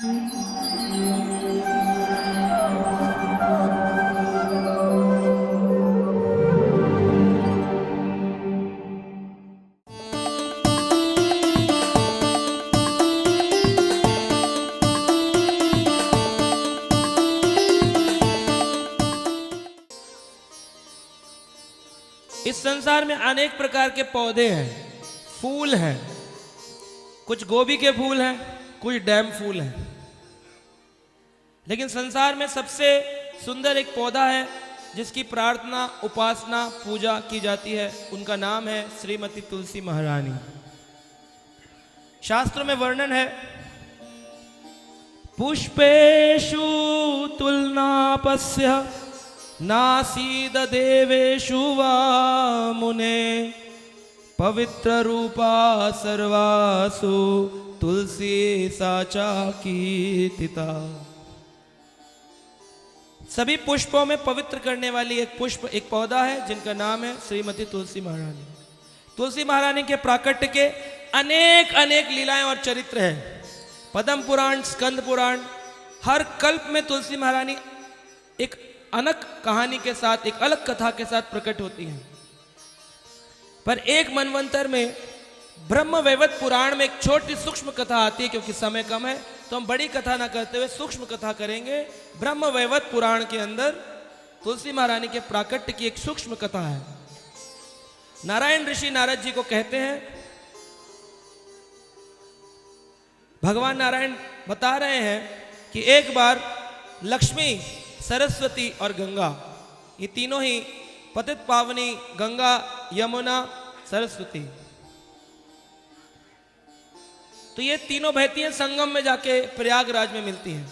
इस संसार में अनेक प्रकार के पौधे हैं, फूल हैं, कुछ गोभी के फूल हैं, कुछ डैम फूल हैं। लेकिन संसार में सबसे सुंदर एक पौधा है जिसकी प्रार्थना, उपासना, पूजा की जाती है। उनका नाम है श्रीमती तुलसी महारानी। शास्त्रों में वर्णन है, पुष्पेषु तुलनापस्य नासीद देवेषु वा मुने पवित्र रूपा सर्वासु तुलसी साचा कीर्तिता। सभी पुष्पों में पवित्र करने वाली एक पुष्प, एक पौधा है जिनका नाम है श्रीमती तुलसी महारानी। तुलसी महारानी के प्राकट्य के अनेक अनेक लीलाएं और चरित्र हैं। पद्म पुराण, स्कंद पुराण, हर कल्प में तुलसी महारानी एक अनक कहानी के साथ, एक अलग कथा के साथ प्रकट होती हैं। पर एक मनवंतर में ब्रह्म वैवर्त पुराण में एक छोटी सूक्ष्म कथा आती है। क्योंकि समय कम है तो हम बड़ी कथा ना करते हुए सूक्ष्म कथा करेंगे। ब्रह्म वैवर्त पुराण के अंदर तुलसी महारानी के प्राकट्य की एक सूक्ष्म कथा है। नारायण ऋषि नारद जी को कहते हैं, भगवान नारायण बता रहे हैं कि एक बार लक्ष्मी, सरस्वती और गंगा, ये तीनों ही पतित पावनी, गंगा, यमुना, सरस्वती, तो ये तीनों बहती हैं, संगम में जाके प्रयागराज में मिलती हैं।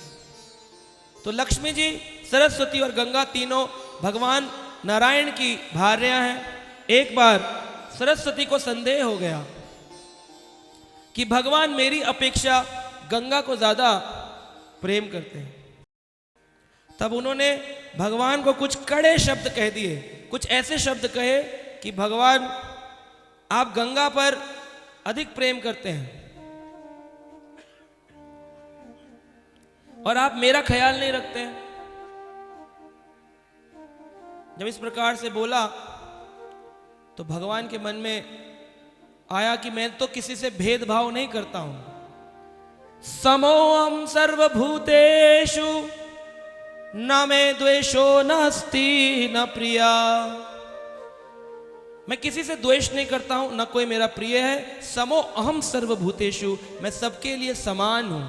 तो लक्ष्मी जी, सरस्वती और गंगा तीनों भगवान नारायण की भार्या हैं। एक बार सरस्वती को संदेह हो गया कि भगवान मेरी अपेक्षा गंगा को ज्यादा प्रेम करते हैं। तब उन्होंने भगवान को कुछ कड़े शब्द कह दिए, कुछ ऐसे शब्द कहे कि भगवान आप गंगा पर अधिक प्रेम करते हैं और आप मेरा ख्याल नहीं रखते हैं। जब इस प्रकार से बोला तो भगवान के मन में आया कि मैं तो किसी से भेदभाव नहीं करता हूं। समोऽहं सर्वभूतेषु न मे द्वेषो नास्ति न प्रिया। मैं किसी से द्वेष नहीं करता हूं, न कोई मेरा प्रिय है। समो अहम सर्वभूतेषु, मैं सबके लिए समान हूं।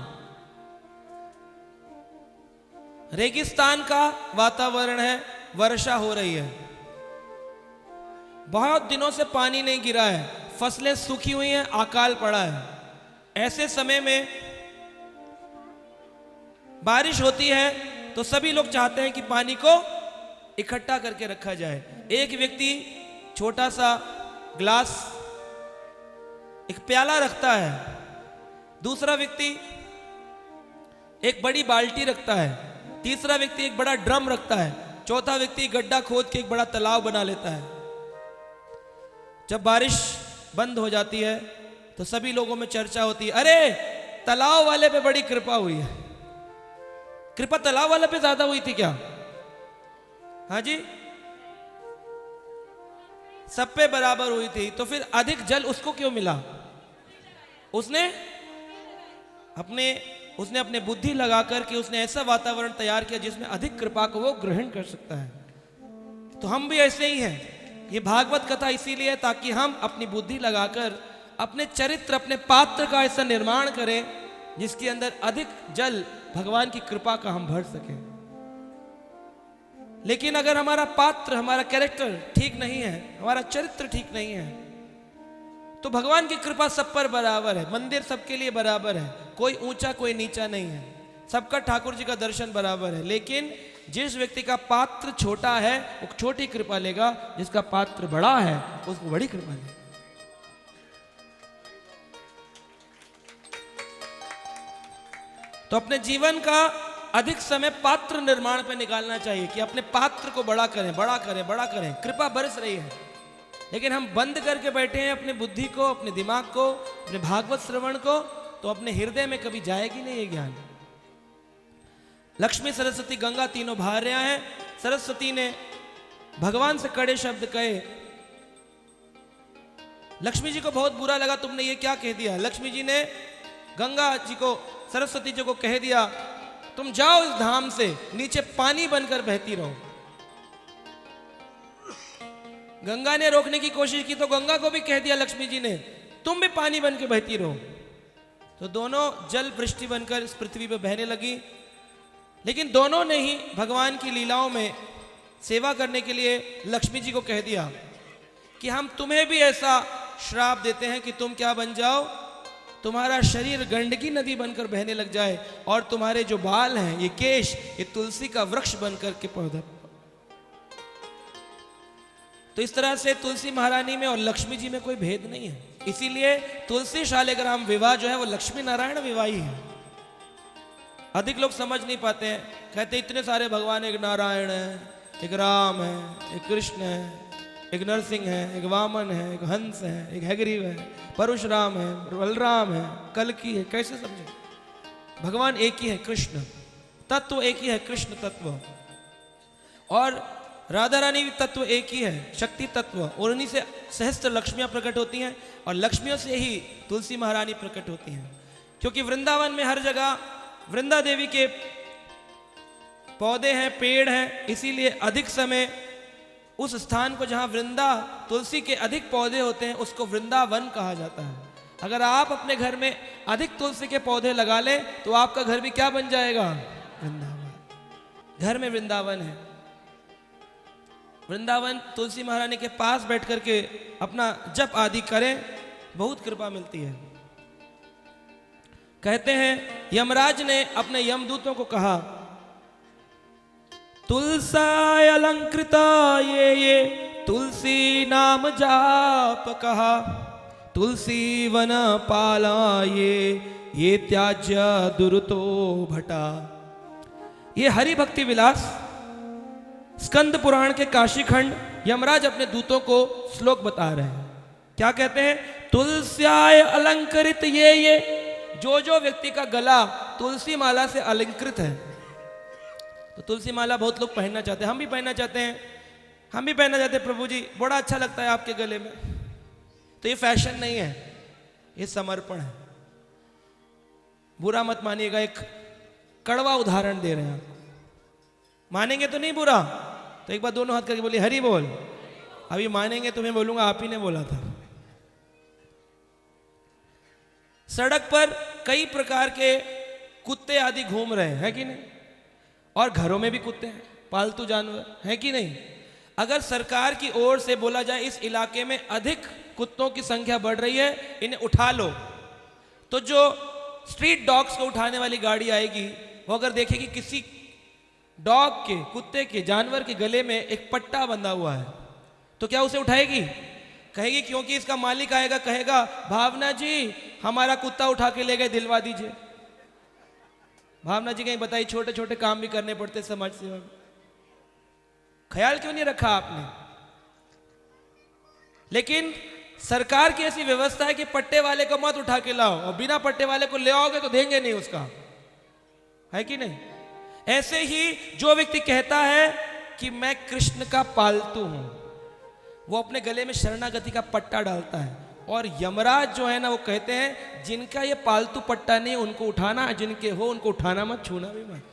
रेगिस्तान का वातावरण है, वर्षा हो रही है, बहुत दिनों से पानी नहीं गिरा है, फसलें सूखी हुई हैं, अकाल पड़ा है। ऐसे समय में बारिश होती है तो सभी लोग चाहते हैं कि पानी को इकट्ठा करके रखा जाए। एक व्यक्ति छोटा सा ग्लास, एक प्याला रखता है, दूसरा व्यक्ति एक बड़ी बाल्टी रखता है, तीसरा व्यक्ति एक बड़ा ड्रम रखता है, चौथा व्यक्ति गड्ढा खोद के एक बड़ा तालाब बना लेता है। जब बारिश बंद हो जाती है तो सभी लोगों में चर्चा होती है, अरे तालाब वाले पे बड़ी कृपा हुई है। कृपा तालाब वाले पे ज्यादा हुई थी क्या? हाँ जी, सब पे बराबर हुई थी, तो फिर अधिक जल उसको क्यों मिला? उसने अपने बुद्धि लगा करके उसने ऐसा वातावरण तैयार किया जिसमें अधिक कृपा को वो ग्रहण कर सकता है। तो हम भी ऐसे ही हैं। ये भागवत कथा इसीलिए ताकि हम अपनी बुद्धि लगाकर अपने चरित्र, अपने पात्र का ऐसा निर्माण करें जिसके अंदर अधिक जल भगवान की कृपा का हम भर सकें। लेकिन अगर हमारा पात्र, हमारा कैरेक्टर ठीक नहीं है, हमारा चरित्र ठीक नहीं है, तो भगवान की कृपा सब पर बराबर है। मंदिर सबके लिए बराबर है, कोई ऊंचा कोई नीचा नहीं है, सबका ठाकुर जी का दर्शन बराबर है। लेकिन जिस व्यक्ति का पात्र छोटा है वो छोटी कृपा लेगा, जिसका पात्र बड़ा है उसको बड़ी कृपा लेगा। तो अपने जीवन का अधिक समय पात्र निर्माण पे निकालना चाहिए कि अपने पात्र को बड़ा करें, बड़ा करें, बड़ा करें। कृपा बरस रही है, लेकिन हम बंद करके बैठे हैं अपनी बुद्धि को, अपने दिमाग को, अपने भागवत श्रवण को, तो अपने हृदय में कभी जाएगी नहीं ये ज्ञान। लक्ष्मी, सरस्वती, गंगा तीनों बाहर रहे हैं। सरस्वती ने भगवान से कड़े शब्द कहे। लक्ष्मी जी को बहुत बुरा लगा, तुमने ये क्या कह दिया। लक्ष्मी जी ने गंगा जी को, सरस्वती जी को कह दिया, तुम जाओ इस धाम से, नीचे पानी बनकर बहती रहो। गंगा ने रोकने की कोशिश की तो गंगा को भी कह दिया लक्ष्मी जी ने, तुम भी पानी बनकर बहती रहो। तो दोनों जल वृष्टि बनकर इस पृथ्वी पर बहने लगी। लेकिन दोनों ने ही भगवान की लीलाओं में सेवा करने के लिए लक्ष्मी जी को कह दिया कि हम तुम्हें भी ऐसा श्राप देते हैं कि तुम क्या बन जाओ, तुम्हारा शरीर गंडकी नदी बनकर बहने लग जाए और तुम्हारे जो बाल हैं, ये केश, ये तुलसी का वृक्ष बनकर के पौधा। तो इस तरह से तुलसी महारानी में और लक्ष्मी जी में कोई भेद नहीं है। इसीलिए तुलसी शालिग्राम विवाह जो है वो लक्ष्मी नारायण विवाह ही है। अधिक लोग समझ नहीं पाते हैं, कहते इतने सारे भगवान, एक नारायण है, एक राम है, एक कृष्ण है, एक नरसिंह है, एक वामन है, एक हंस है, एक हयग्रीव है, परशुराम है, बलराम है, कल्की है। कैसे समझे? भगवान एक ही है, कृष्ण तत्व एक ही है, कृष्ण तत्व। और राधा रानी भी तत्व एक ही है, शक्ति तत्व। और उन्हीं से सहस्त्र लक्ष्मियां प्रकट होती हैं और लक्ष्मियों से ही तुलसी महारानी प्रकट होती हैं। क्योंकि वृंदावन में हर जगह वृंदा देवी के पौधे हैं, पेड़ हैं, इसीलिए अधिक समय उस स्थान को जहां वृंदा तुलसी के अधिक पौधे होते हैं उसको वृंदावन कहा जाता है। अगर आप अपने घर में अधिक तुलसी के पौधे लगा लें तो आपका घर भी क्या बन जाएगा? वृंदावन। घर में वृंदावन है। वृंदावन तुलसी महारानी के पास बैठ करके अपना जप आदि करें, बहुत कृपा मिलती है। कहते हैं यमराज ने अपने यमदूतों को कहा, तुलसाय अलंकृता ये तुलसी नाम जाप कहा, तुलसी वन पाला ये त्याज्य दुरुतो भटा। ये हरि भक्ति विलास स्कंद पुराण के काशी खंड यमराज अपने दूतों को श्लोक बता रहे हैं। क्या कहते हैं? तुलस्याय अलंकृत ये जो व्यक्ति का गला तुलसी माला से अलंकृत है। तो तुलसी माला बहुत लोग पहनना चाहते हैं, हम भी पहनना चाहते हैं, हम भी पहनना चाहते हैं। प्रभु जी बड़ा अच्छा लगता है आपके गले में। तो ये फैशन नहीं है, ये समर्पण है। बुरा मत मानिएगा, एक कड़वा उदाहरण दे रहे हैं। मानेंगे तो नहीं बुरा? तो एक बार दोनों हाथ करके बोलिए हरि बोल। अभी मानेंगे तो मैं बोलूंगा आप ही ने बोला था। सड़क पर कई प्रकार के कुत्ते आदि घूम रहे हैं, है कि नहीं? और घरों में भी कुत्ते हैं, पालतू जानवर, है कि नहीं? अगर सरकार की ओर से बोला जाए इस इलाके में अधिक कुत्तों की संख्या बढ़ रही है, इन्हें उठा लो, तो जो स्ट्रीट डॉग्स को उठाने वाली गाड़ी आएगी वो अगर देखेगी किसी डॉग के, कुत्ते के, जानवर के गले में एक पट्टा बंधा हुआ है तो क्या उसे उठाएगी? कहेगी क्योंकि इसका मालिक आएगा कहेगा भावना जी हमारा कुत्ता उठा के ले गए, दिलवा दीजिए। भावना जी कहीं बताइए, छोटे छोटे काम भी करने पड़ते समाज सेवा में, ख्याल क्यों नहीं रखा आपने? लेकिन सरकार की ऐसी व्यवस्था है कि पट्टे वाले को मत उठा के लाओ, और बिना पट्टे वाले को ले आओगे तो देंगे नहीं उसका, है कि नहीं? ऐसे ही जो व्यक्ति कहता है कि मैं कृष्ण का पालतू हूं, वो अपने गले में शरणागति का पट्टा डालता है। और यमराज जो है ना, वो कहते हैं जिनका ये पालतू पट्टा नहीं उनको उठाना, जिनके हो उनको उठाना मत, छूना भी मत।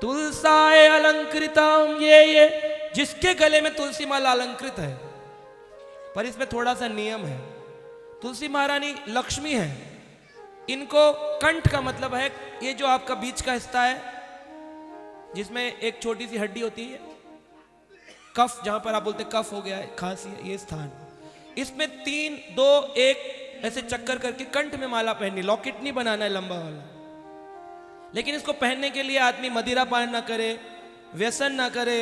तुलसाय अलंकृतम ये जिसके गले में तुलसी माला अलंकृत है। पर इसमें थोड़ा सा नियम है। तुलसी महारानी लक्ष्मी है, इनको कंठ का मतलब है ये जो आपका बीच का हिस्सा है जिसमें एक छोटी सी हड्डी होती है, कफ, जहां पर आप बोलते कफ हो गया है, खांसी है, ये स्थान, इसमें 3, 2, 1 ऐसे चक्कर करके कंठ में माला पहननी, लॉकेट नहीं बनाना है लंबा वाला। लेकिन इसको पहनने के लिए आदमी मदिरा पान ना करे, व्यसन ना करे,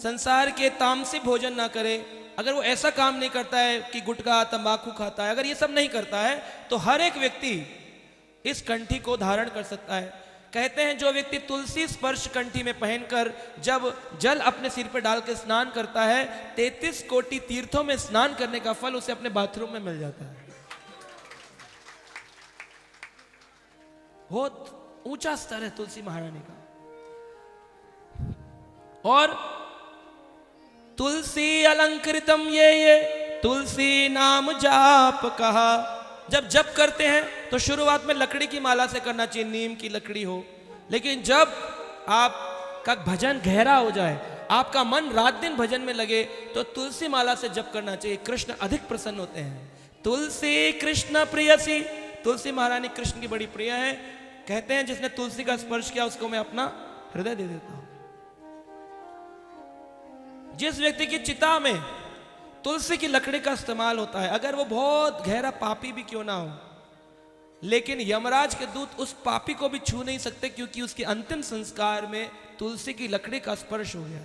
संसार के तामसिक भोजन ना करे। अगर वो ऐसा काम नहीं करता है कि गुटखा तंबाकू खाता है, अगर ये सब नहीं करता है तो हर एक व्यक्ति इस कंठी को धारण कर सकता है। कहते हैं जो व्यक्ति तुलसी स्पर्श कंठी में पहनकर जब जल अपने सिर पर डाल के स्नान करता है, 33 कोटि तीर्थों में स्नान करने का फल उसे अपने बाथरूम में मिल जाता है। बहुत ऊंचा स्तर है तुलसी महारानी का। और तुलसी अलंकृतम ये तुलसी नाम जाप कहा। जब जप करते हैं तो शुरुआत में लकड़ी की माला से करना चाहिए, नीम की लकड़ी हो। लेकिन जब आपका भजन गहरा हो जाए, आपका मन रात दिन भजन में लगे, तो तुलसी माला से जप करना चाहिए। कृष्ण अधिक प्रसन्न होते हैं। तुलसी कृष्ण प्रियसी, तुलसी महारानी कृष्ण की बड़ी प्रिय है। कहते हैं जिसने तुलसी का स्पर्श किया उसको मैं अपना हृदय दे देता हूं। जिस व्यक्ति की चिता में तुलसी की लकड़ी का इस्तेमाल होता है, अगर वो बहुत गहरा पापी भी क्यों ना हो, लेकिन यमराज के दूत उस पापी को भी छू नहीं सकते, क्योंकि उसके अंतिम संस्कार में तुलसी की लकड़ी का स्पर्श हो गया।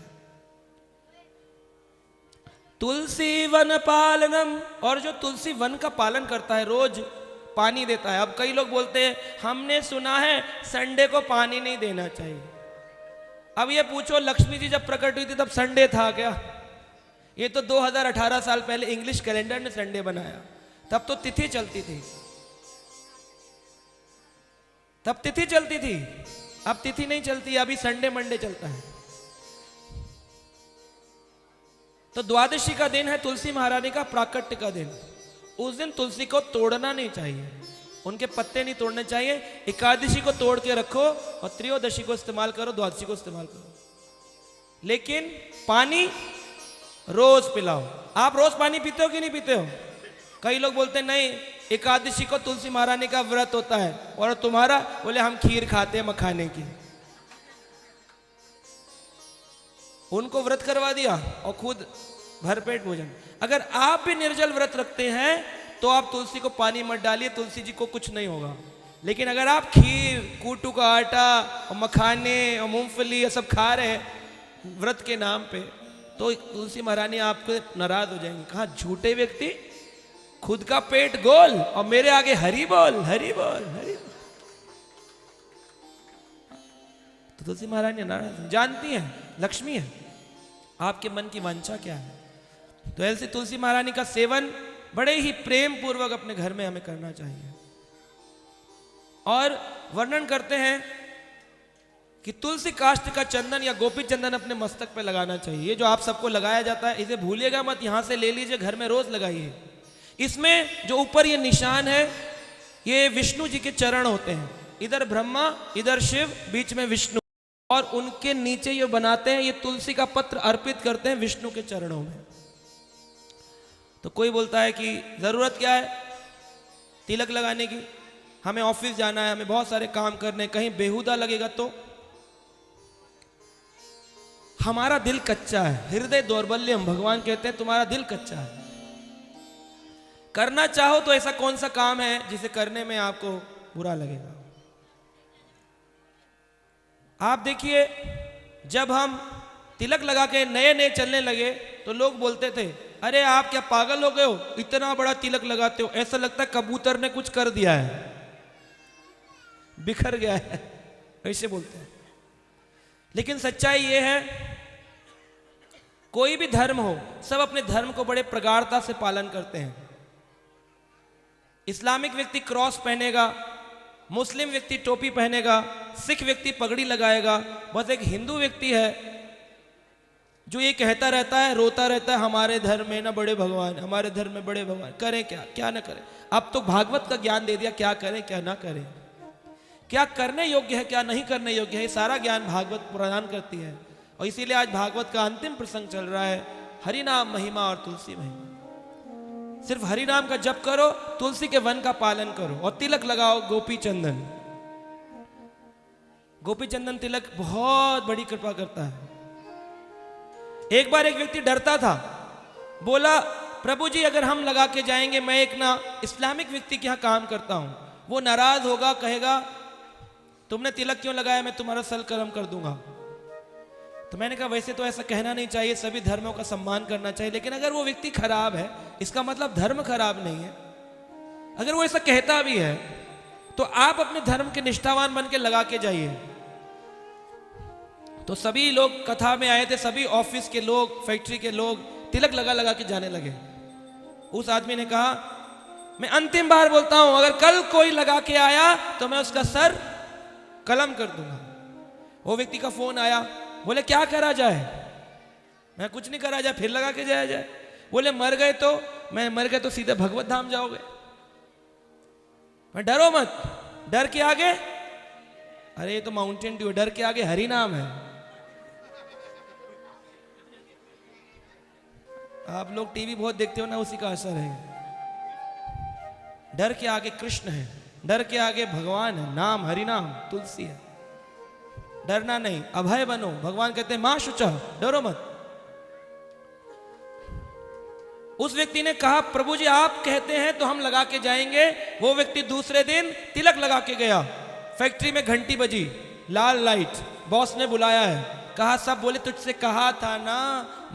तुलसी वन पालनम, और जो तुलसी वन का पालन करता है, रोज पानी देता है। अब कई लोग बोलते हैं हमने सुना है संडे को पानी नहीं देना चाहिए। अब ये पूछो, लक्ष्मी जी जब प्रकट हुई थी तब संडे था क्या? ये तो 2018 साल पहले इंग्लिश कैलेंडर ने संडे बनाया। तब तो तिथि चलती थी, तब तिथि चलती थी, अब तिथि नहीं चलती, अभी संडे मंडे चलता है। तो द्वादशी का दिन है तुलसी महारानी का प्राकट्य का दिन। उस दिन तुलसी को तोड़ना नहीं चाहिए, उनके पत्ते नहीं तोड़ने चाहिए। एकादशी को तोड़ के रखो और त्रयोदशी को इस्तेमाल करो, द्वादशी को इस्तेमाल करो। लेकिन पानी रोज पिलाओ। आप रोज पानी पीते हो कि नहीं पीते हो? कई लोग बोलते हैं नहीं, एकादशी को तुलसी महारानी का व्रत होता है, और तुम्हारा बोले हम खीर खाते हैं मखाने की। उनको व्रत करवा दिया और खुद भरपेट भोजन। अगर आप भी निर्जल व्रत रखते हैं तो आप तुलसी को पानी मत डालिए, तुलसी जी को कुछ नहीं होगा। लेकिन अगर आप खीर, कूटू का आटा और मखाने और मूंगफली ये सब खा रहे हैं व्रत के नाम पे, तो तुलसी महारानी आपको नाराज हो जाएंगी। कहा झूठे व्यक्ति, खुद का पेट गोल और मेरे आगे हरि बोल हरि बोल हरि बोल। तो तुलसी महारानी नाराज जानती हैं, लक्ष्मी है, आपके मन की वांछा क्या है। तो ऐसे तुलसी महारानी का सेवन बड़े ही प्रेम पूर्वक अपने घर में हमें करना चाहिए। और वर्णन करते हैं कि तुलसी काष्ठ का चंदन या गोपी चंदन अपने मस्तक पे लगाना चाहिए। ये जो आप सबको लगाया जाता है इसे भूलिएगा मत, यहां से ले लीजिए, घर में रोज लगाइए। इसमें जो ऊपर ये निशान है ये विष्णु जी के चरण होते हैं। इधर ब्रह्मा, इधर शिव, बीच में विष्णु, और उनके नीचे ये बनाते हैं, ये तुलसी का पत्र अर्पित करते हैं विष्णु के चरणों में। तो कोई बोलता है कि जरूरत क्या है तिलक लगाने की, हमें ऑफिस जाना है, हमें बहुत सारे काम करने, कहीं बेहुदा लगेगा तो। हमारा दिल कच्चा है, हृदय दौर्बल्यम, भगवान कहते हैं तुम्हारा दिल कच्चा है। करना चाहो तो ऐसा कौन सा काम है जिसे करने में आपको बुरा लगेगा? आप देखिए, जब हम तिलक लगा के नए नए चलने लगे तो लोग बोलते थे अरे आप क्या पागल हो गए हो, इतना बड़ा तिलक लगाते हो, ऐसा लगता है कबूतर ने कुछ कर दिया है, बिखर गया है, ऐसे बोलते हैं। लेकिन सच्चाई ये है, कोई भी धर्म हो, सब अपने धर्म को बड़े प्रगाढ़ता से पालन करते हैं। इस्लामिक व्यक्ति क्रॉस पहनेगा, मुस्लिम व्यक्ति टोपी पहनेगा, सिख व्यक्ति पगड़ी लगाएगा। बस एक हिंदू व्यक्ति है जो ये कहता रहता है, रोता रहता है हमारे धर्म में ना बड़े भगवान, हमारे धर्म में बड़े भगवान। करें क्या, क्या ना करें? अब तो भागवत का ज्ञान दे दिया, क्या करें क्या ना करें, क्या करने योग्य है क्या नहीं करने योग्य है, सारा ज्ञान भागवत प्रदान करती है। और इसीलिए आज भागवत का अंतिम प्रसंग चल रहा है, हरि नाम महिमा और तुलसी महिमा। सिर्फ हरि नाम का जप करो, तुलसी के वन का पालन करो और तिलक लगाओ गोपी चंदन। गोपी चंदन तिलक बहुत बड़ी कृपा करता है। एक बार एक व्यक्ति डरता था, बोला प्रभु जी अगर हम लगा के जाएंगे, मैं एक ना इस्लामिक व्यक्ति के यहाँ काम करता हूं, वो नाराज होगा, कहेगा तुमने तिलक क्यों लगाया, मैं तुम्हारा सलकर्म कर दूंगा। तो मैंने कहा वैसे तो ऐसा कहना नहीं चाहिए, सभी धर्मों का सम्मान करना चाहिए, लेकिन अगर वो व्यक्ति खराब है इसका मतलब धर्म खराब नहीं है। अगर वो ऐसा कहता भी है तो आप अपने धर्म के निष्ठावान बन के लगा के जाइए। तो सभी लोग कथा में आए थे, सभी ऑफिस के लोग, फैक्ट्री के लोग तिलक लगा लगा के जाने लगे। उस आदमी ने कहा मैं अंतिम बार बोलता हूं, अगर कल कोई लगा के आया तो मैं उसका सर कलम कर दूंगा। वो व्यक्ति का फोन आया, बोले क्या करा जाए? मैं कुछ नहीं करा जाए, फिर लगा के जाया जाए। बोले मर गए तो? मैं मर गए तो सीधे भगवत धाम जाओगे। मैं डरो मत, डर के आगे, अरे ये तो माउंटेन ड्यू, डर के आगे हरि नाम है। आप लोग टीवी बहुत देखते हो ना, उसी का असर है। डर के आगे कृष्ण है, डर के आगे भगवान है, नाम हरि नाम तुलसी है। डरना नहीं, अभय बनो। भगवान कहते हैं मां शुचा, डरो मत। उस व्यक्ति ने कहा प्रभु जी आप कहते हैं तो हम लगा के जाएंगे। वो व्यक्ति दूसरे दिन तिलक लगा के गया। फैक्ट्री में घंटी बजी, लाल लाइट, बॉस ने बुलाया है। कहा सब बोले तुझसे कहा था ना,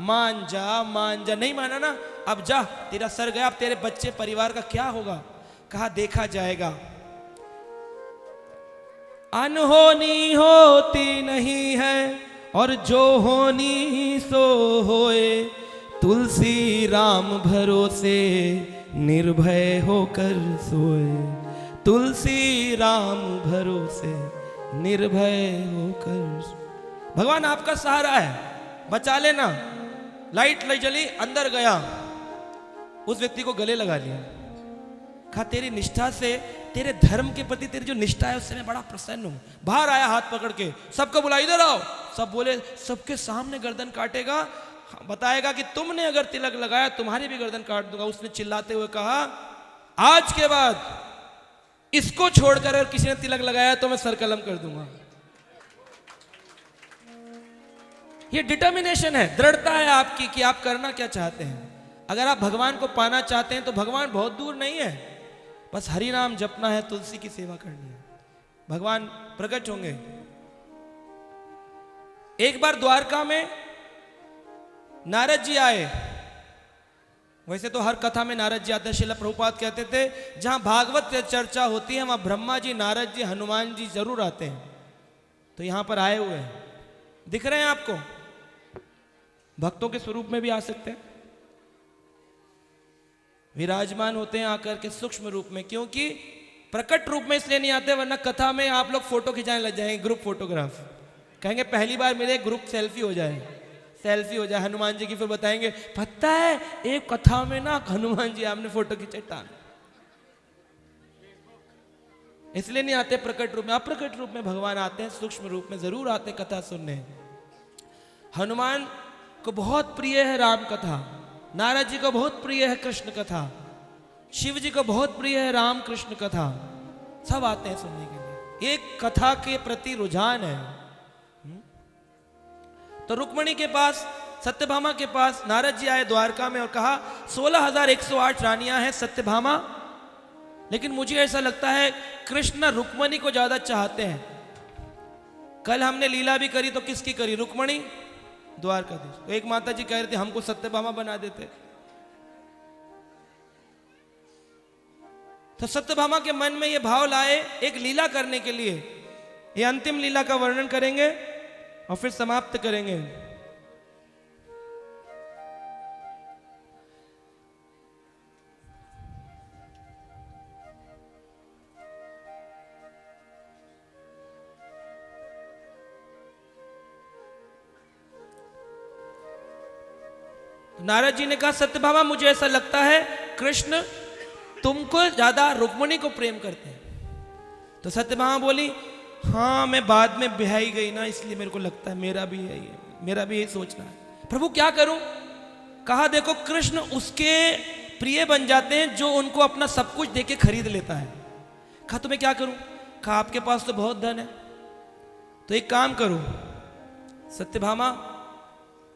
मान जा मान जा, नहीं माना ना, अब जा, तेरा सर गया, अब तेरे बच्चे परिवार का क्या होगा? कहा देखा जाएगा। अनहोनी होती नहीं है और जो होनी सो होए, तुलसी राम भरोसे निर्भय होकर सोए। तुलसी राम भरोसे निर्भय होकर। भगवान आपका सहारा है, बचा लेना। लाइट जली, अंदर गया, उस व्यक्ति को गले लगा लिया। कहा तेरी निष्ठा से, तेरे धर्म के प्रति तेरी जो निष्ठा है उससे मैं बड़ा प्रसन्न हूं। बाहर आया हाथ पकड़ के, सबको बुला इधर आओ। सब बोले सबके सामने गर्दन काटेगा, बताएगा कि तुमने अगर तिलक लगाया तुम्हारी भी गर्दन काट दूंगा। उसने चिल्लाते हुए कहा आज के बाद इसको छोड़कर अगर किसी ने तिलक लगाया तो मैं सर कलम कर दूंगा। ये डिटर्मिनेशन है, दृढ़ता है आपकी कि आप करना क्या चाहते हैं। अगर आप भगवान को पाना चाहते हैं तो भगवान बहुत दूर नहीं है, बस हरि नाम जपना है, तुलसी की सेवा करनी है, भगवान प्रकट होंगे। एक बार द्वारका में नारद जी आए। वैसे तो हर कथा में नारद जी आते हैं। श्रील प्रभुपाद कहते थे जहां भागवत चर्चा होती है वहां ब्रह्मा जी, नारद जी, हनुमान जी जरूर आते हैं। तो यहां पर आए हुए हैं, दिख रहे हैं आपको। भक्तों के स्वरूप में भी आ सकते हैं, विराजमान होते हैं आकर के सूक्ष्म रूप में। क्योंकि प्रकट रूप में इसलिए नहीं आते, वरना कथा में आप लोग फोटो खिंचाने लग जाएंगे, ग्रुप फोटोग्राफ। कहेंगे पहली बार मिले, ग्रुप सेल्फी हो जाए, सेल्फी हो जाए हनुमान जी की। फिर बताएंगे पता है एक कथा में ना हनुमान जी आपने फोटो खींचे टांग। इसलिए नहीं आते प्रकट रूप में। अप्रकट रूप में भगवान आते हैं, सूक्ष्म रूप में जरूर आते कथा सुनने। हनुमान को बहुत प्रिय है राम कथा, नारद जी को बहुत प्रिय है कृष्ण कथा, शिव जी को बहुत प्रिय है राम कृष्ण कथा। सब आते हैं सुनने के लिए, एक कथा के प्रति रुझान है। तो रुक्मणी के पास, सत्यभामा के पास नारद जी आए द्वारका में और कहा 16,108 रानियां हैं सत्यभामा, लेकिन मुझे ऐसा लगता है कृष्ण रुक्मणी को ज्यादा चाहते हैं। कल हमने लीला भी करी तो किसकी करी? रुक्मणी, द्वारकाधीश। तो एक माता जी कह रहे थे हमको सत्यभामा बना देते। तो सत्यभामा के मन में ये भाव लाए एक लीला करने के लिए। ये अंतिम लीला का वर्णन करेंगे और फिर समाप्त करेंगे। नारद जी ने कहा सत्यभामा मुझे ऐसा लगता है कृष्ण तुमको ज्यादा रुक्मणी को प्रेम करते हैं। तो सत्यभामा बोली हाँ मैं बाद में ब्याही गई ना, इसलिए मेरे को लगता है मेरा भी है, मेरा भी यही सोचना है। प्रभु क्या करूं? कहा देखो कृष्ण उसके प्रिय बन जाते हैं जो उनको अपना सब कुछ देके खरीद लेता है। कहा तो मैं क्या करूं? कहा आपके पास तो बहुत धन है, तो एक काम करो सत्यभामा,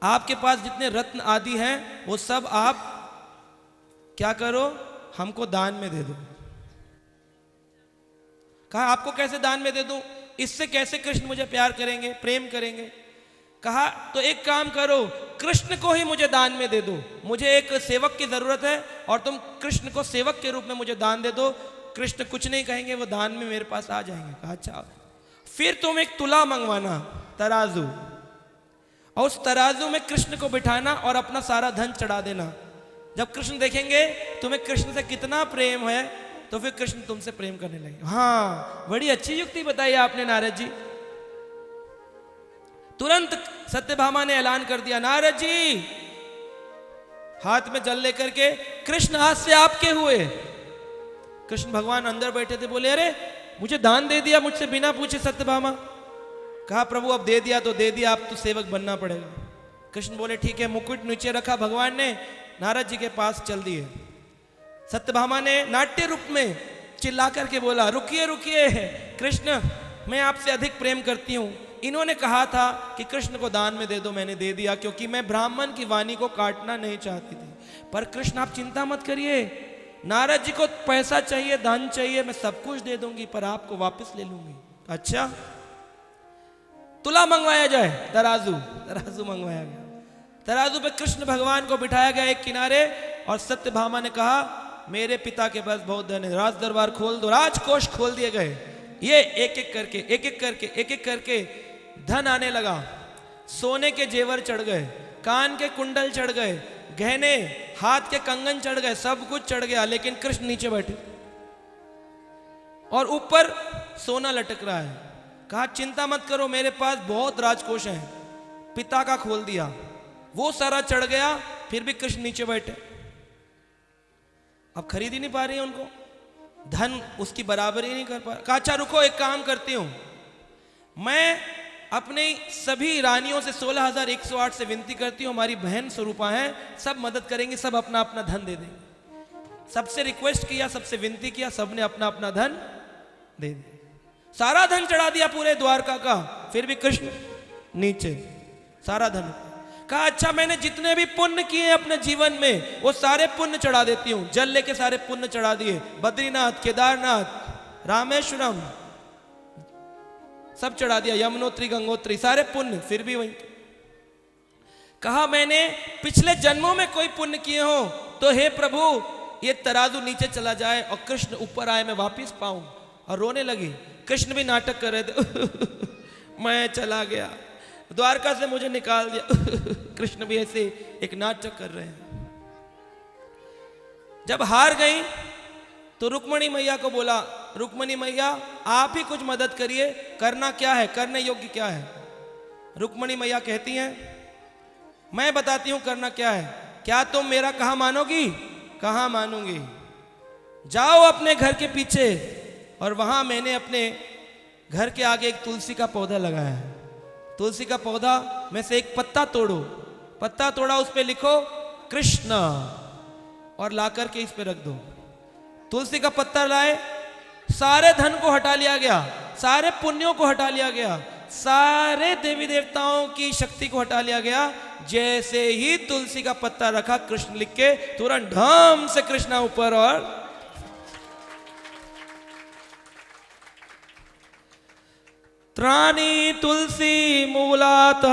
आपके पास जितने रत्न आदि हैं वो सब आप क्या करो, हमको दान में दे दो। कहा आपको कैसे दान में दे दूं? इससे कैसे कृष्ण मुझे प्यार करेंगे, प्रेम करेंगे? कहा तो एक काम करो, कृष्ण को ही मुझे दान में दे दो। मुझे एक सेवक की जरूरत है और तुम कृष्ण को सेवक के रूप में मुझे दान दे दो। कृष्ण कुछ नहीं कहेंगे, वो दान में मेरे पास आ जाएंगे। कहा अच्छा, फिर तुम एक तुला मंगवाना, तराजू, और उस तराजू में कृष्ण को बिठाना और अपना सारा धन चढ़ा देना। जब कृष्ण देखेंगे तुम्हें कृष्ण से कितना प्रेम है तो फिर कृष्ण तुमसे प्रेम करने लगे। हाँ, बड़ी अच्छी युक्ति बताई आपने नारद जी। तुरंत सत्यभामा ने ऐलान कर दिया, नारद जी, हाथ में जल लेकर के, कृष्ण आज से आपके हुए। कृष्ण भगवान अंदर बैठे थे, बोले अरे मुझे दान दे दिया मुझसे बिना पूछे सत्यभामा। कहा प्रभु अब दे दिया तो दे दिया, अब तो सेवक बनना पड़ेगा। कृष्ण बोले ठीक है। मुकुट नीचे रखा भगवान ने, नारद जी के पास चल दिए। सत्यभामा ने नाट्य रूप में चिल्ला करके बोला, रुकिए रुकिए कृष्ण, मैं आपसे अधिक प्रेम करती हूं। इन्होंने कहा था कि कृष्ण को दान में दे दो, मैंने दे दिया, क्योंकि मैं ब्राह्मण की वाणी को काटना नहीं चाहती थी। पर कृष्ण आप चिंता मत करिए, नारद जी को पैसा चाहिए, धन चाहिए, मैं सब कुछ दे दूंगी, पर आपको वापस ले लूंगी। अच्छा, तुला मंगवाया जाए, तराजू मंगवाया गया। तराजू पे कृष्ण भगवान को बिठाया गया एक किनारे, और सत्यभामा ने कहा मेरे पिता के पास बहुत धन है, राज दरबार खोल दो। राजकोष खोल दिए गए। ये एक एक करके धन आने लगा। सोने के जेवर चढ़ गए, कान के कुंडल चढ़ गए, गहने, हाथ के कंगन चढ़ गए, सब कुछ चढ़ गया। लेकिन कृष्ण नीचे बैठे और ऊपर सोना लटक रहा है। कहा चिंता मत करो, मेरे पास बहुत राजकोष है। पिता का खोल दिया, वो सारा चढ़ गया, फिर भी कृष्ण नीचे बैठे। अब खरीद ही नहीं पा रही है उनको, धन उसकी बराबरी नहीं कर पा। कहा अच्छा रुको, एक काम करती हूं, मैं अपने सभी रानियों से 16,108 से विनती करती हूं, हमारी बहन स्वरूपा है, सब मदद करेंगे, सब अपना अपना धन दे देंगे। सबसे रिक्वेस्ट किया, सबसे विनती किया, सबने अपना अपना धन दे दिया। सारा धन चढ़ा दिया पूरे द्वारका का, फिर भी कृष्ण नीचे, सारा धन। कहा अच्छा मैंने जितने भी पुण्य किए अपने जीवन में वो सारे पुण्य चढ़ा देती हूं। जल लेके सारे पुण्य चढ़ा दिए, बद्रीनाथ, केदारनाथ, रामेश्वरम सब चढ़ा दिया, यमुनोत्री, गंगोत्री, सारे पुण्य, फिर भी वही। कहा मैंने पिछले जन्मों में कोई पुण्य किए हो तो हे प्रभु ये तराजू नीचे चला जाए और कृष्ण ऊपर आए, मैं वापिस पाऊं। और रोने लगी। कृष्ण भी नाटक कर रहे थे मैं चला गया, द्वारका से मुझे निकाल दिया कृष्ण भी ऐसे एक नाटक कर रहे हैं। जब हार गई तो रुक्मणी मैया को बोला, रुक्मणी मैया आप ही कुछ मदद करिए, करना क्या है, करने योग्य क्या है। रुक्मणी मैया कहती हैं मैं बताती हूं करना क्या है, क्या तुम मेरा कहा मानोगी? कहा मानूंगी। जाओ अपने घर के पीछे, और वहां मैंने अपने घर के आगे एक तुलसी का पौधा लगाया है। तुलसी का पौधा में से एक पत्ता तोड़ो, पत्ता तोड़ा, उस पे लिखो कृष्ण और ला करके इस पे रख दो। तुलसी का पत्ता लाए, सारे धन को हटा लिया गया, सारे पुण्यों को हटा लिया गया, सारे देवी देवताओं की शक्ति को हटा लिया गया। जैसे ही तुलसी का पत्ता रखा, कृष्ण लिख के तुरंत ढम से कृष्णा ऊपर, और त्राणी तुलसी मूलात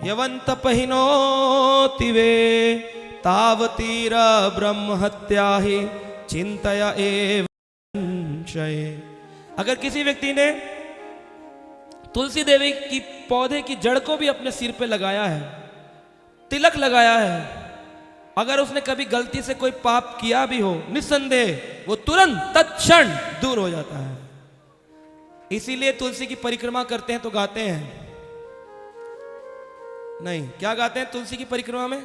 यवंत पहिनोति वे तावतीर ब्रह्म हत्या ही चिंतया एव संशये। अगर किसी व्यक्ति ने तुलसी देवी की पौधे की जड़ को भी अपने सिर पे लगाया है, तिलक लगाया है, अगर उसने कभी गलती से कोई पाप किया भी हो, निस्संदेह वो तुरंत तत्क्षण दूर हो जाता है। इसीलिए तुलसी की परिक्रमा करते हैं तो गाते हैं, नहीं क्या गाते हैं तुलसी की परिक्रमा में?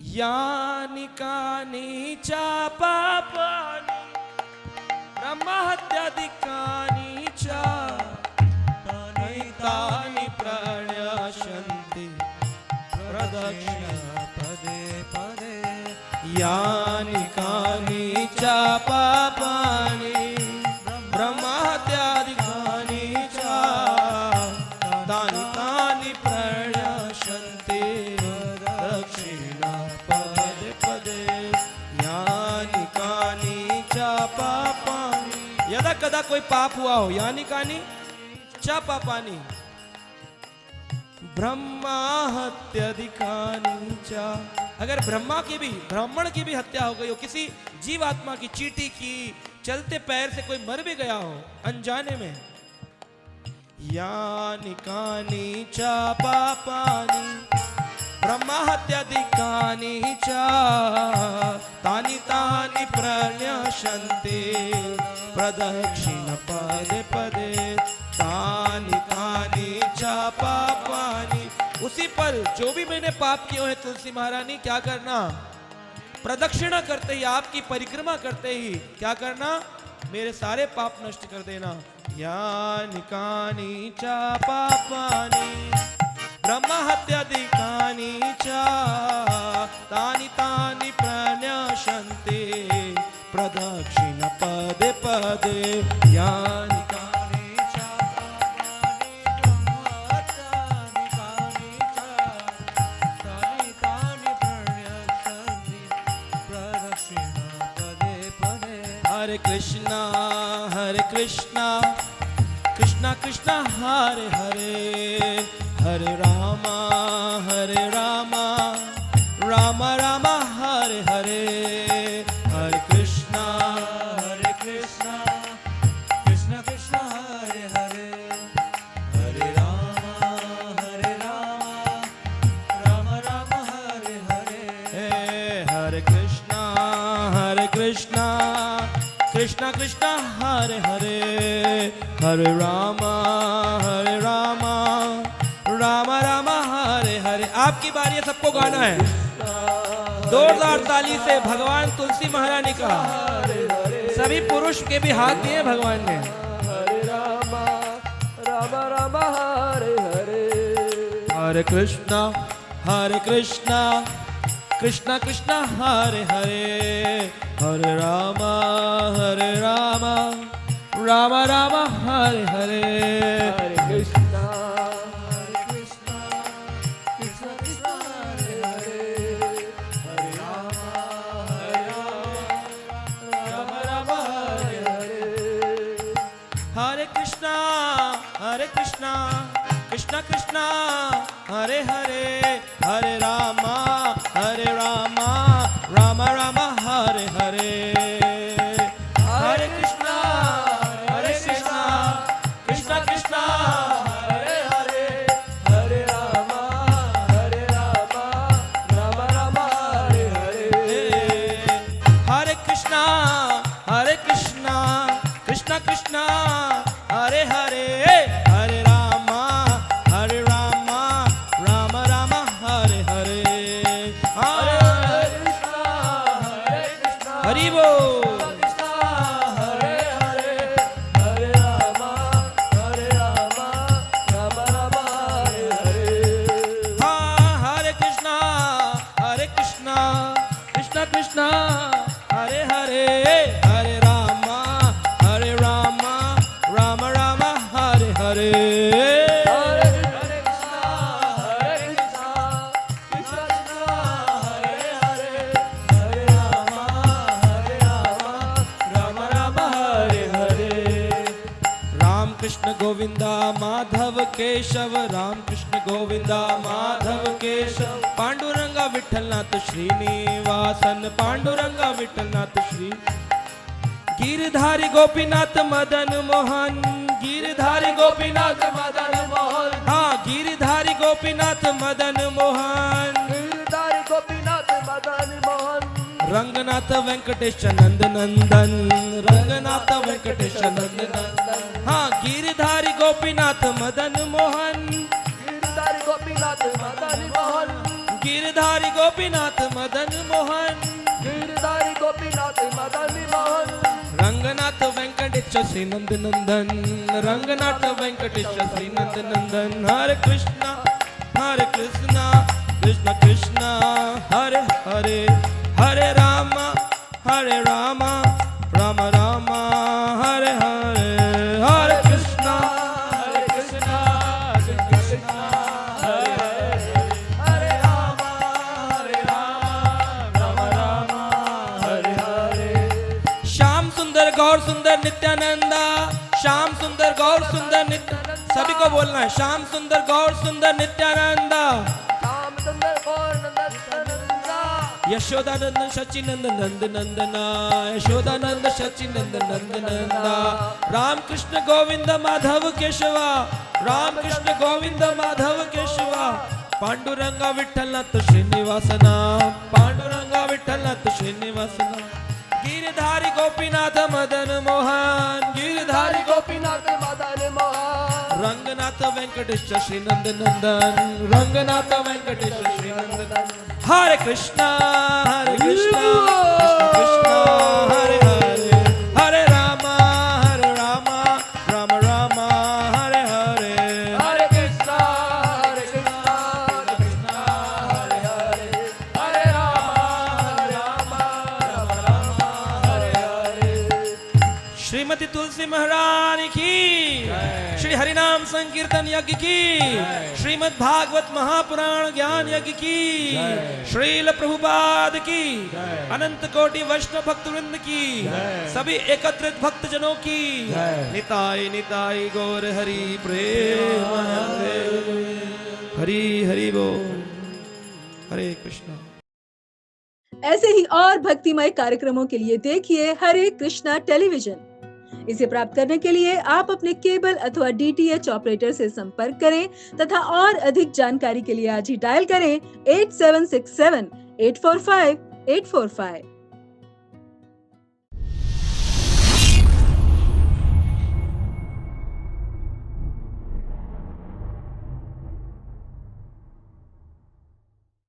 यानि कानि च पापानि ब्रह्म हत्यादिकानि च तानि प्रणश्यन्ति प्रदक्षिणा पदे पदे। यानि कानि च पापानि ब्रह्म हत्यादिकानि च तानि तानि प्रणश्यन्ति प्रदक्षिणा पदे पदे। यानि कानि च पापानि, यदा कदा कोई पाप हुआ हो, यानि कानि च पापानि ब्रह्मा हत्यादिकानि च, अगर ब्रह्मा की भी, ब्राह्मण की भी हत्या हो गई हो, किसी जीवात्मा की, चींटी की, चलते पैर से कोई मर भी गया हो अनजाने में, यानि कानि च पापानि ब्रह्म हत्यादिकानि च प्रदक्षिण पदे पदे तानि तानि च पापानि। उसी पर जो भी मैंने पाप किए हैं तुलसी महारानी, क्या करना, प्रदक्षिणा करते ही, आपकी परिक्रमा करते ही क्या करना, मेरे सारे पाप नष्ट कर देना। यानि कानि च पापानि ब्रह्म हत्यादिकानि च तानि तानि प्रणश्यन्ते प्रदक्षिण पदे पदे। यानि कानि च पापानि ब्रह्म हत्यादिकानि च तानि तानि प्रणश्यन्ते प्रदक्षिण पदे पदे। हरे कृष्णा कृष्णा कृष्णा हरे हरे, हरे रामा रामा रामा हरे हरे। हरे कृष्णा कृष्णा कृष्णा हरे हरे, हरे रामा रामा रामा हरे हरे। हरे कृष्णा कृष्णा कृष्णा हरे हरे, हरे रामा रामा रामा हरे हरे। आपकी बारी है, सबको गाना है। जोरदार ताली से भगवान तुलसी महारानी का, सभी पुरुष के भी हाथ दिए भगवान ने। हरे रामा रामा हरे हरे, हरे कृष्णा कृष्णा कृष्णा हरे हरे, हरे रामा रामा रामा हरे हरे। हरे कृष्णा कृष्णा कृष्णा हरे हरे, हरे रामा रामा हरे हरे। हरे कृष्णा कृष्णा कृष्णा हरे हरे, हरे रामा रामा रामा हरे हरे। हरे कृष्णा कृष्णा कृष्णा हरे हरे, हरे रामा रामा रामा हरे हरे। हरे कृष्णा कृष्णा कृष्णा हरे हरे, हरे रामा रामा रामा हरे हरे। हरि बोल। हरे हरे, हरे रामा रामा रामा हरे हरे। हाँ, हरे कृष्णा कृष्णा कृष्णा हरे हरे, हरे रामा रामा रामा हरे हरे। हरे कृष्णा कृष्णा कृष्णा हरे हरे, हरे रामा रामा रामा हरे हरे। राम कृष्ण गोविंदा माधव केशव, राम कृष्ण गोविंदा माधव केशव। पांडुरंगा विठ्ठलनाथ श्रीनिवासन, पांडुरंगा विठ्ठलनाथ श्री। गिरधारी गोपीनाथ मदन मोहन, गिरधारी गोपीनाथ मदन मोहन, हाँ, गिरधारी गोपीनाथ मदन मोहन। गिरधारी गोपीनाथ मदन मोहन। रंगनाथ वेंकटेश नंद नंदन, रंगनाथ वेंकटेश नंद नंदन। हाँ, गिरधारी गोपीनाथ मदन मोहन, गिरधारी गोपीनाथ मदन मोहन, गिरधारी गोपीनाथ मदन मोहन। गिरधारी गोपीनाथ मदन मोहन। रंगनाथ वेंकटेश श्री नंद नंदन, रंगनाथ वेंकटेश श्री नंद नंदन। हरे कृष्णा कृष्णा कृष्णा हरे हरे, हरे रामा रामा रामा हरे हरे। हरे कृष्णा कृष्णा हरे हरे, हरे रामा रामा हरे हरे। श्याम सुंदर गौर सुंदर नित्यानंदा, श्याम सुंदर गौर सुंदर नित्य, सभी को बोलना है। श्याम सुंदर गौर सुंदर नित्यानंदा, श्याम सुंदर गौर नित्यानंदा। यशोदानंद सचिनंद नंद नंदना, यशोदानंद सचिनंद नंद नंदा। राम कृष्ण गोविंद माधव केशवा, राम कृष्ण गोविंद माधव केशवा। पांडुरंगा विठ्ठलनाथ श्रीनिवासना, पांडुरंगा विठ्ठलनाथ श्रीनिवासना। गिरधारी गोपीनाथ मदन मोहन गिरधारी गोपीनाथ मदन मोहन रंगनाथ वेंकटेश श्री नंद नंदन रंगनाथ वेंकटेश श्री नंद नंदन हरे कृष्णा कृष्णा कृष्णा हरे हरे हरे रामा राम राम हरे हरे हरे कृष्णा कृष्णा हरे हरे हरे राम हरे हरे। श्रीमती तुलसी महारानी की श्री हरिनाम संकीर्तन यज्ञ की श्रीमद् भागवत महापुराण ज्ञान यज्ञ की श्रील प्रभुपाद की अनंत कोटि वैष्णव भक्त वृंद की सभी एकत्रित भक्त जनों की निताई निताई गौर हरि प्रेमानंदे हरि हरि बोल हरे कृष्णा। ऐसे ही और भक्तिमय कार्यक्रमों के लिए देखिए हरे कृष्णा टेलीविजन। इसे प्राप्त करने के लिए आप अपने केबल अथवा DTH ऑपरेटर से संपर्क करें तथा और अधिक जानकारी के लिए आज ही डायल करें 8767 845 845।